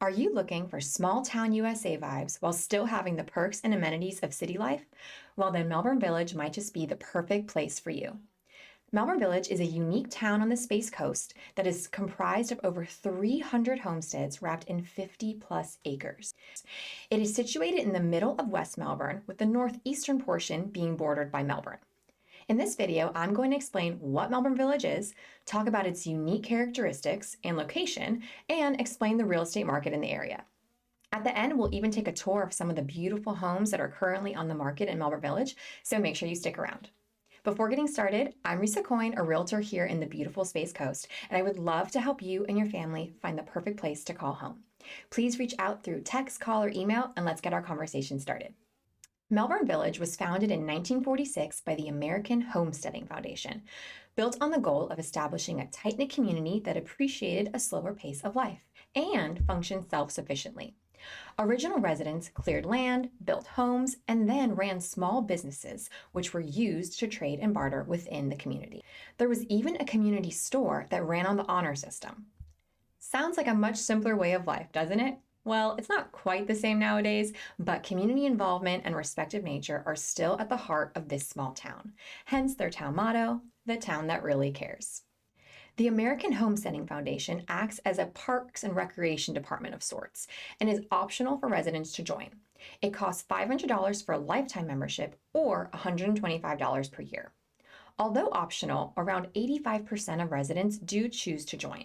Are you looking for small town USA vibes while still having the perks and amenities of city life? Well, then Melbourne Village might just be the perfect place for you. Melbourne Village is a unique town on the Space Coast that is comprised of over 300 homesteads wrapped in 50 plus acres. It is situated in the middle of West Melbourne, with the northeastern portion being bordered by Melbourne. In this video, I'm going to explain what Melbourne Village is, talk about its unique characteristics and location, and explain the real estate market in the area. At the end, we'll even take a tour of some of the beautiful homes that are currently on the market in Melbourne Village, so make sure you stick around. Before getting started, I'm risa.coyne, a realtor here in the beautiful Space Coast, and I would love to help you and your family find the perfect place to call home. Please reach out through text, call, or email, and let's get our conversation started. Melbourne Village was founded in 1946 by the American Homesteading Foundation, built on the goal of establishing a tight-knit community that appreciated a slower pace of life and functioned self-sufficiently. Original residents cleared land, built homes, and then ran small businesses, which were used to trade and barter within the community. There was even a community store that ran on the honor system. Sounds like a much simpler way of life, doesn't it? Well, it's not quite the same nowadays, but community involvement and respect of nature are still at the heart of this small town. Hence their town motto, the town that really cares. The American Homesteading Foundation acts as a parks and recreation department of sorts and is optional for residents to join. It costs $500 for a lifetime membership or $125 per year. Although optional, around 85% of residents do choose to join.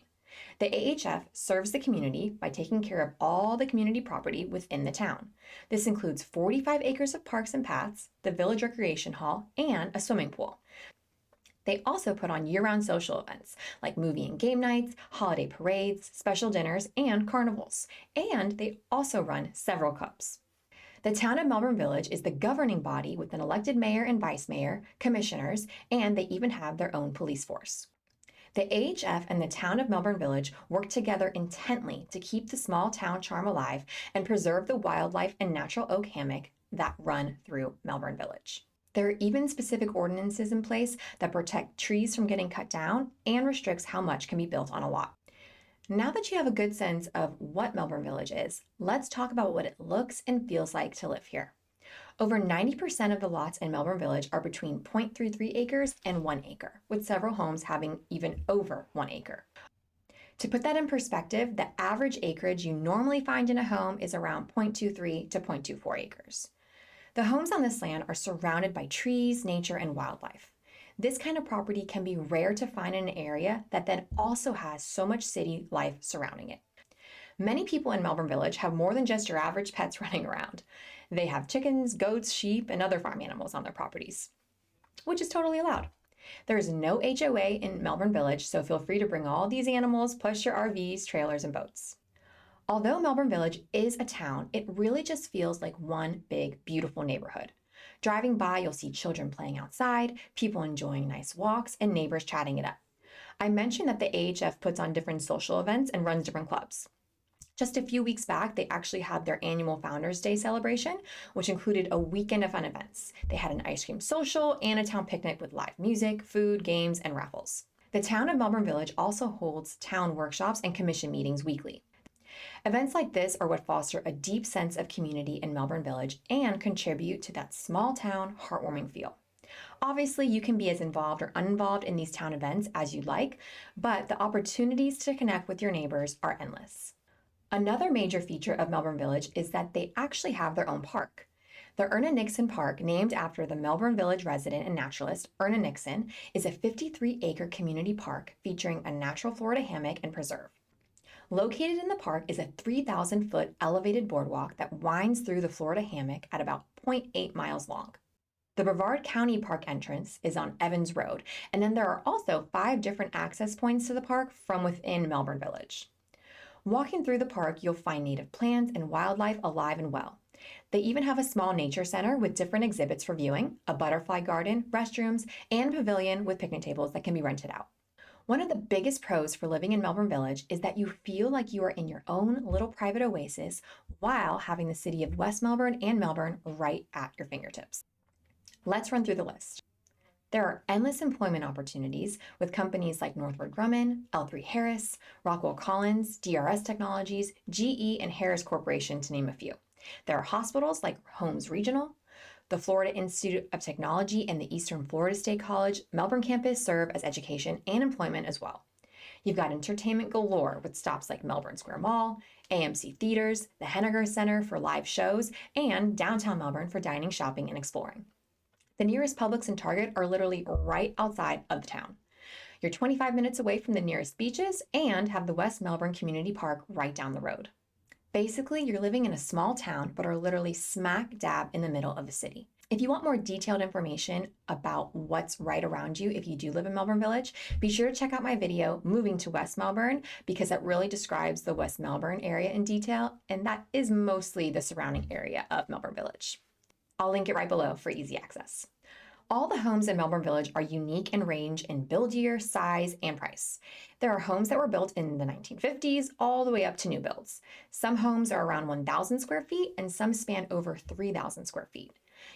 The AHF serves the community by taking care of all the community property within the town. This includes 45 acres of parks and paths, the village recreation hall, and a swimming pool. They also put on year-round social events like movie and game nights, holiday parades, special dinners, and carnivals. And they also run several clubs. The town of Melbourne Village is the governing body with an elected mayor and vice mayor, commissioners, and they even have their own police force. The AHF and the town of Melbourne Village work together intently to keep the small town charm alive and preserve the wildlife and natural oak hammock that run through Melbourne Village. There are even specific ordinances in place that protect trees from getting cut down and restricts how much can be built on a lot. Now that you have a good sense of what Melbourne Village is, let's talk about what it looks and feels like to live here. Over 90% of the lots in Melbourne Village are between 0.33 acres and 1 acre, with several homes having even over 1 acre. To put that in perspective, the average acreage you normally find in a home is around 0.23 to 0.24 acres. The homes on this land are surrounded by trees, nature, and wildlife. This kind of property can be rare to find in an area that then also has so much city life surrounding it. Many people in Melbourne Village have more than just your average pets running around. They have chickens, goats, sheep, and other farm animals on their properties, which is totally allowed. There is no HOA in Melbourne Village, so feel free to bring all these animals, plus your RVs, trailers, and boats. Although Melbourne Village is a town, it really just feels like one big, beautiful neighborhood. Driving by, you'll see children playing outside, people enjoying nice walks, and neighbors chatting it up. I mentioned that the AHF puts on different social events and runs different clubs. Just a few weeks back, they actually had their annual Founders Day celebration, which included a weekend of fun events. They had an ice cream social and a town picnic with live music, food, games, and raffles. The town of Melbourne Village also holds town workshops and commission meetings weekly. Events like this are what foster a deep sense of community in Melbourne Village and contribute to that small town, heartwarming feel. Obviously, you can be as involved or uninvolved in these town events as you'd like, but the opportunities to connect with your neighbors are endless. Another major feature of Melbourne Village is that they actually have their own park. The Erna Nixon Park, named after the Melbourne Village resident and naturalist Erna Nixon, is a 53-acre community park featuring a natural Florida hammock and preserve. Located in the park is a 3,000-foot elevated boardwalk that winds through the Florida hammock at about 0.8 miles long. The Brevard County Park entrance is on Evans Road, and then there are also 5 different access points to the park from within Melbourne Village. Walking through the park, you'll find native plants and wildlife alive and well. They even have a small nature center with different exhibits for viewing, a butterfly garden, restrooms, and a pavilion with picnic tables that can be rented out. One of the biggest pros for living in Melbourne Village is that you feel like you are in your own little private oasis while having the city of West Melbourne and Melbourne right at your fingertips. Let's run through the list. There are endless employment opportunities with companies like Northrop Grumman, L3 Harris, Rockwell Collins, DRS Technologies, GE, and Harris Corporation, to name a few. There are hospitals like Holmes Regional, the Florida Institute of Technology, and the Eastern Florida State College, Melbourne campus serve as education and employment as well. You've got entertainment galore with stops like Melbourne Square Mall, AMC Theaters, the Henniger Center for live shows, and downtown Melbourne for dining, shopping, and exploring. The nearest Publix and Target are literally right outside of the town. You're 25 minutes away from the nearest beaches and have the West Melbourne Community Park right down the road. Basically, you're living in a small town but are literally smack dab in the middle of the city. If you want more detailed information about what's right around you if you do live in Melbourne Village, be sure to check out my video, Moving to West Melbourne, because that really describes the West Melbourne area in detail, and that is mostly the surrounding area of Melbourne Village. I'll link it right below for easy access. All the homes in Melbourne Village are unique and range in build year, size, and price. There are homes that were built in the 1950s all the way up to new builds. Some homes are around 1,000 square feet and some span over 3,000 square feet.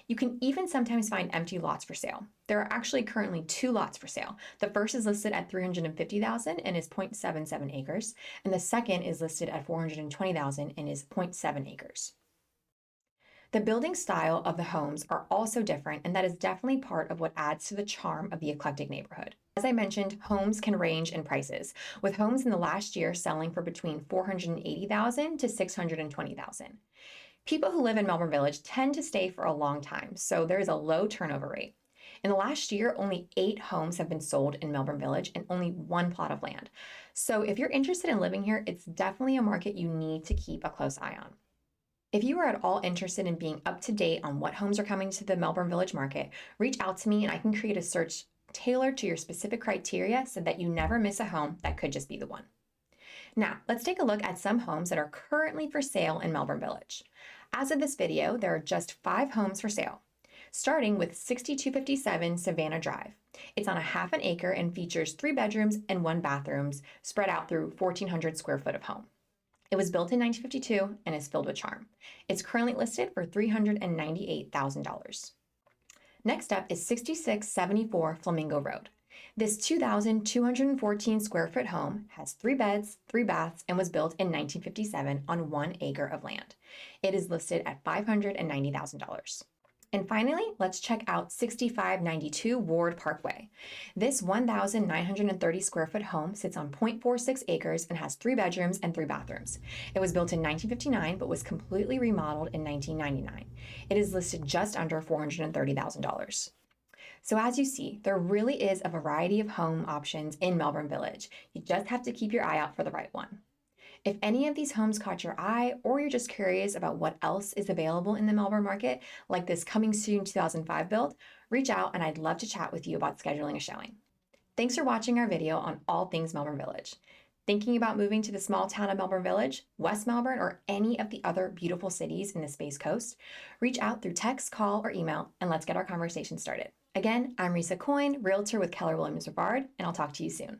You can even sometimes find empty lots for sale. There are actually currently 2 lots for sale. The first is listed at $350,000 and is 0.77 acres, and the second is listed at $420,000 and is 0.7 acres. The building style of the homes are also different, and that is definitely part of what adds to the charm of the eclectic neighborhood. As I mentioned, homes can range in prices, with homes in the last year selling for between $480,000 to $620,000. People who live in Melbourne Village tend to stay for a long time, so there is a low turnover rate. In the last year, only 8 homes have been sold in Melbourne Village and only 1 plot of land. So if you're interested in living here, it's definitely a market you need to keep a close eye on. If you are at all interested in being up to date on what homes are coming to the Melbourne Village market, reach out to me and I can create a search tailored to your specific criteria so that you never miss a home that could just be the one. Now, let's take a look at some homes that are currently for sale in Melbourne Village. As of this video, there are just 5 homes for sale, starting with 6257 Savannah Drive. It's on a half an acre and features 3 bedrooms and 1 bathroom spread out through 1,400 square foot of home. It was built in 1952 and is filled with charm. It's currently listed for $398,000. Next up is 6674 Flamingo Road. This 2,214 square foot home has 3 beds, 3 baths, and was built in 1957 on 1 acre of land. It is listed at $590,000. And finally, let's check out 6592 Ward Parkway. This 1,930 square foot home sits on 0.46 acres and has 3 bedrooms and 3 bathrooms. It was built in 1959 but was completely remodeled in 1999. It is listed just under $430,000. So as you see, there really is a variety of home options in Melbourne Village. You just have to keep your eye out for the right one. If any of these homes caught your eye, or you're just curious about what else is available in the Melbourne market, like this coming soon 2005 build, reach out and I'd love to chat with you about scheduling a showing. Thanks for watching our video on all things Melbourne Village. Thinking about moving to the small town of Melbourne Village, West Melbourne, or any of the other beautiful cities in the Space Coast? Reach out through text, call, or email, and let's get our conversation started. Again, I'm Risa.coyne, Realtor with Keller Brevard, and I'll talk to you soon.